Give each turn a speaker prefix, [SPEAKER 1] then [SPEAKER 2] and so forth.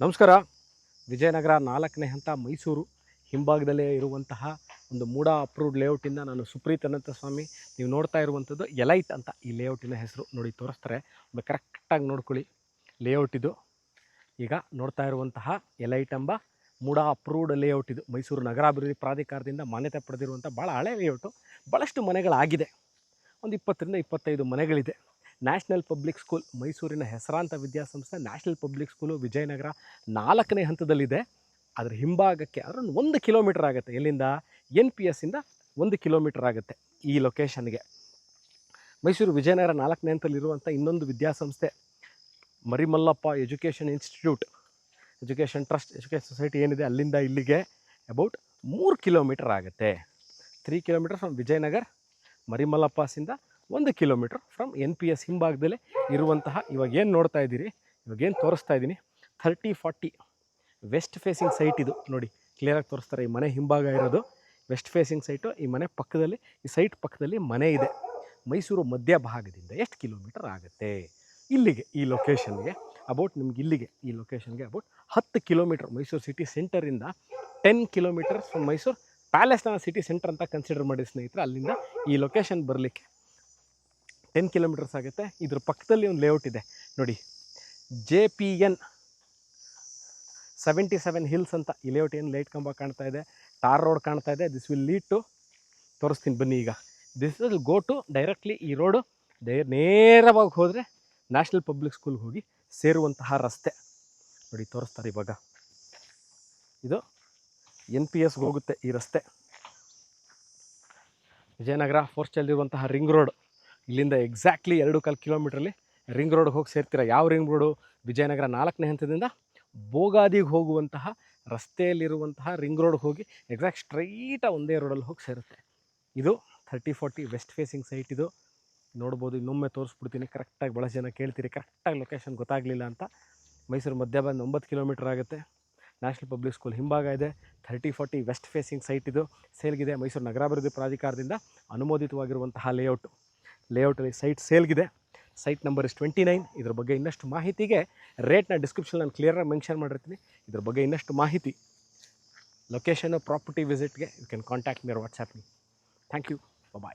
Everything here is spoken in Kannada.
[SPEAKER 1] ನಮಸ್ಕಾರ. ವಿಜಯನಗರ 4ನೇ ಹಂತ ಮೈಸೂರು ಹಿಂಭಾಗದಲ್ಲೇ ಇರುವಂತಹ ಒಂದು ಮೂಡ ಅಪ್ರೂವ್ಡ್ ಲೇಔಟಿಂದ ನಾನು ಸುಪ್ರೀತ್ ಅನಂತಸ್ವಾಮಿ. ನೀವು ನೋಡ್ತಾ ಇರುವಂಥದ್ದು ಎಲೈಟ್ ಅಂತ ಈ ಲೇಔಟಿನ ಹೆಸರು. ನೋಡಿ ತೋರಿಸ್ತಾರೆ, ಕರೆಕ್ಟಾಗಿ ನೋಡ್ಕೊಳ್ಳಿ. ಲೇಔಟ್ ಇದು ಈಗ ನೋಡ್ತಾ ಇರುವಂತಹ ಎಲೈಟ್ ಎಂಬ ಮೂಡ ಅಪ್ರೂವ್ಡ್ ಲೇಔಟ್ ಇದು ಮೈಸೂರು ನಗರಾಭಿವೃದ್ಧಿ ಪ್ರಾಧಿಕಾರದಿಂದ ಮಾನ್ಯತೆ ಪಡೆದಿರುವಂಥ ಭಾಳ ಹಳೆ ಲೇಔಟು. ಭಾಳಷ್ಟು ಮನೆಗಳಾಗಿದೆ, ಒಂದು 20ರಿಂದ 25 ಮನೆಗಳಿದೆ. ನ್ಯಾಷನಲ್ ಪಬ್ಲಿಕ್ ಸ್ಕೂಲ್, ಮೈಸೂರಿನ ಹೆಸರಾಂತ ವಿದ್ಯಾಸಂಸ್ಥೆ ನ್ಯಾಷನಲ್ ಪಬ್ಲಿಕ್ ಸ್ಕೂಲು ವಿಜಯನಗರ 4ನೇ ಹಂತದಲ್ಲಿದೆ. ಅದರ ಹಿಂಭಾಗಕ್ಕೆ ಅದರ 1 ಕಿಲೋಮೀಟರ್ ಆಗುತ್ತೆ. ಎಲ್ಲಿಂದ? NPS ಇಂದ 1 ಕಿಲೋಮೀಟರ್ ಆಗುತ್ತೆ ಈ ಲೊಕೇಶನ್ಗೆ. ಮೈಸೂರು ವಿಜಯನಗರ 4ನೇ ಹಂತದಲ್ಲಿರುವಂಥ ಇನ್ನೊಂದು ವಿದ್ಯಾಸಂಸ್ಥೆ Marimallappa education institute, education trust, education society ಏನಿದೆ ಅಲ್ಲಿಂದ ಇಲ್ಲಿಗೆ ಅಬೌಟ್ 3 ಕಿಲೋಮೀಟರ್ ಆಗುತ್ತೆ. 3 ಕಿಲೋಮೀಟರ್ ಫ್ರಮ್ ವಿಜಯನಗರ್. ಮರಿಮಲ್ಲಪ್ಪಾಸಿಂದ 1 ಕಿಲೋಮೀಟರ್ ಫ್ರಮ್ NPS ಹಿಂಭಾಗದಲ್ಲೇ ಇರುವಂತಹ ಇವಾಗೇನು ನೋಡ್ತಾ ಇದ್ದೀರಿ, ಇವಾಗೇನು ತೋರಿಸ್ತಾ ಇದ್ದೀನಿ 30-40 ವೆಸ್ಟ್ ಫೇಸಿಂಗ್ ಸೈಟ್ ಇದು. ನೋಡಿ ಕ್ಲಿಯರಾಗಿ ತೋರಿಸ್ತಾರೆ. ಈ ಮನೆ ಹಿಂಭಾಗ ಇರೋದು ವೆಸ್ಟ್ ಫೇಸಿಂಗ್ ಸೈಟು. ಈ ಮನೆ ಪಕ್ಕದಲ್ಲಿ, ಈ ಸೈಟ್ ಪಕ್ಕದಲ್ಲಿ ಮನೆ ಇದೆ. ಮೈಸೂರು ಮಧ್ಯಭಾಗದಿಂದ ಎಷ್ಟು ಕಿಲೋಮೀಟರ್ ಆಗುತ್ತೆ ಇಲ್ಲಿಗೆ, ಈ ಲೊಕೇಶನ್ಗೆ? ಅಬೌಟ್ ನಿಮ್ಗೆ ಇಲ್ಲಿಗೆ ಈ ಲೊಕೇಶನ್ಗೆ ಅಬೌಟ್ 10 ಕಿಲೋಮೀಟರ್. ಮೈಸೂರು ಸಿಟಿ ಸೆಂಟರಿಂದ 10 ಕಿಲೋಮೀಟರ್ಸ್ ಫ್ರಮ್ ಮೈಸೂರು ಪ್ಯಾಲೇಸ್ನ ಸಿಟಿ ಸೆಂಟರ್ ಅಂತ ಕನ್ಸಿಡರ್ ಮಾಡಿ ಸ್ನೇಹಿತರೆ. ಅಲ್ಲಿಂದ ಈ ಲೊಕೇಶನ್ ಬರಲಿಕ್ಕೆ 10 ಕಿಲೋಮೀಟರ್ಸ್ ಆಗುತ್ತೆ. ಇದ್ರ ಪಕ್ಕದಲ್ಲಿ ಒಂದು ಲೇಔಟ್ ಇದೆ ನೋಡಿ, JPN 77 ಹಿಲ್ಸ್ ಅಂತ. ಈ ಲೇಔಟ್ ಏನು ಲೈಟ್ ಕಂಬ ಕಾಣ್ತಾ ಇದೆ, ಟಾರ್ ರೋಡ್ ಕಾಣ್ತಾ ಇದೆ. ದಿಸ್ ವಿಲ್ ಲೀಡ್ ಟು, ತೋರಿಸ್ತೀನಿ ಬನ್ನಿ ಈಗ. This will go to directly, ಈ ರೋಡು ನೇರವಾಗಿ ಹೋದರೆ ನ್ಯಾಷನಲ್ ಪಬ್ಲಿಕ್ ಸ್ಕೂಲ್ಗೆ ಹೋಗಿ ಸೇರುವಂತಹ ರಸ್ತೆ. ನೋಡಿ ತೋರಿಸ್ತಾರೆ ಇವಾಗ. ಇದು NPSಗೆ ಹೋಗುತ್ತೆ ಈ ರಸ್ತೆ. ವಿಜಯನಗರ ಫೋರ್ಸ್ಟಲ್ಲಿರುವಂತಹ ರಿಂಗ್ ರೋಡ್, ಇಲ್ಲಿಂದ ಎಕ್ಸಾಕ್ಟ್ಲಿ 2.25 ಕಿಲೋಮೀಟ್ರಲ್ಲಿ ರಿಂಗ್ ರೋಡ್ಗೆ ಹೋಗಿ ಸೇರ್ತೀರ. ಯಾವ ರಿಂಗ್ ರೋಡು? ವಿಜಯನಗರ 4ನೇ ಹಂತದಿಂದ ಬೋಗಾದಿಗೆ ಹೋಗುವಂತಹ ರಸ್ತೆಯಲ್ಲಿರುವಂತಹ ರಿಂಗ್ ರೋಡ್ಗೆ ಹೋಗಿ ಎಕ್ಸಾಕ್ಟ್ ಸ್ಟ್ರೈಟ ಒಂದೇ ರೋಡಲ್ಲಿ ಹೋಗಿ ಸೇರುತ್ತೆ. ಇದು 30-40 ವೆಸ್ಟ್ ಫೇಸಿಂಗ್ ಸೈಟ್ ಇದು. ನೋಡ್ಬೋದು, ಇನ್ನೊಮ್ಮೆ ತೋರಿಸ್ಬಿಡ್ತೀನಿ. ಕರೆಕ್ಟಾಗಿ ಭಾಳ ಜನ ಕೇಳ್ತೀರಿ ಕರೆಕ್ಟಾಗಿ ಲೊಕೇಶನ್ ಗೊತ್ತಾಗಲಿಲ್ಲ ಅಂತ. ಮೈಸೂರು ಮಧ್ಯ ಬಂದು 9 ಕಿಲೋಮೀಟರ್ ಆಗುತ್ತೆ. ನ್ಯಾಷನಲ್ ಪಬ್ಲಿಕ್ ಸ್ಕೂಲ್ ಹಿಂಭಾಗ ಇದೆ. 30-40 ವೆಸ್ಟ್ ಫೇಸಿಂಗ್ ಸೈಟ್ ಇದು. ಸೇಲ್ಗಿದೆ. ಮೈಸೂರು ನಗರಾಭಿವೃದ್ಧಿ ಪ್ರಾಧಿಕಾರದಿಂದ ಅನುಮೋದಿತವಾಗಿರುವಂತಹ ಲೇಔಟಲ್ಲಿ ಸೈಟ್ ಸೇಲ್ಗಿದೆ. Site number is 29. ಇದ್ರ ಬಗ್ಗೆ ಇನ್ನಷ್ಟು ಮಾಹಿತಿಗೆ ರೇಟ್ನ ಡಿಸ್ಕ್ರಿಪ್ಷನ್ ನಾನು ಕ್ಲಿಯರಾಗಿ ಮೆನ್ಷನ್ ಮಾಡಿರ್ತೀನಿ. ಇದ್ರ ಬಗ್ಗೆ ಇನ್ನಷ್ಟು ಮಾಹಿತಿ, ಲೊಕೇಶನ್ನು, ಪ್ರಾಪರ್ಟಿ ವಿಸಿಟ್ಗೆ you can contact me or WhatsApp me. Thank you.